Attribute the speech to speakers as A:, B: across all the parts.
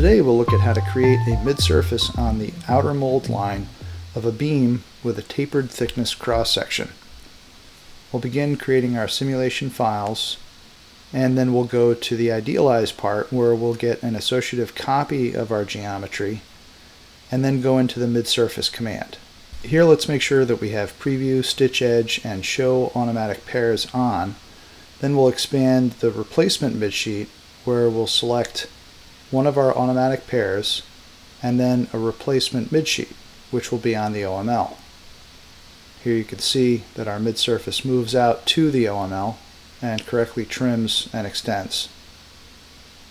A: Today we'll look at how to create a mid-surface on the outer mold line of a beam with a tapered thickness cross-section. We'll begin creating our simulation files, and then we'll go to the idealize part where we'll get an associative copy of our geometry and then go into the mid-surface command. Here let's make sure that we have preview, stitch edge, and show automatic pairs on. Then we'll expand the replacement midsheet where we'll select one of our automatic pairs and then a replacement midsheet, which will be on the OML. Here you can see that our mid-surface moves out to the OML and correctly trims and extends.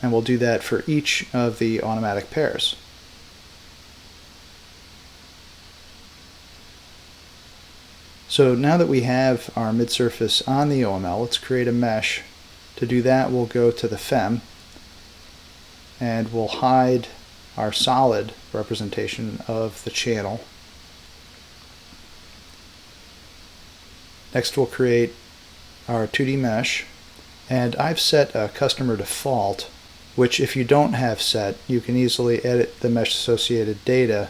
A: And we'll do that for each of the automatic pairs. So now that we have our mid-surface on the OML, let's create a mesh. To do that, we'll go to the FEM and we'll hide our solid representation of the channel. Next we'll create our 2D mesh, and I've set a customer default, which if you don't have set, you can easily edit the mesh associated data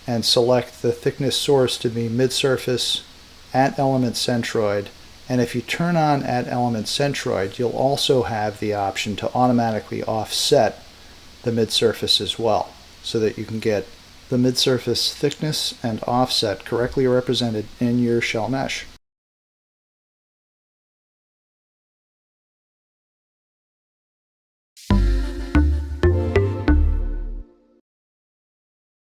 A: and select the thickness source to be mid-surface at element centroid, and if you turn on at element centroid, you'll also have the option to automatically offset the mid-surface as well, so that you can get the mid-surface thickness and offset correctly represented in your shell mesh.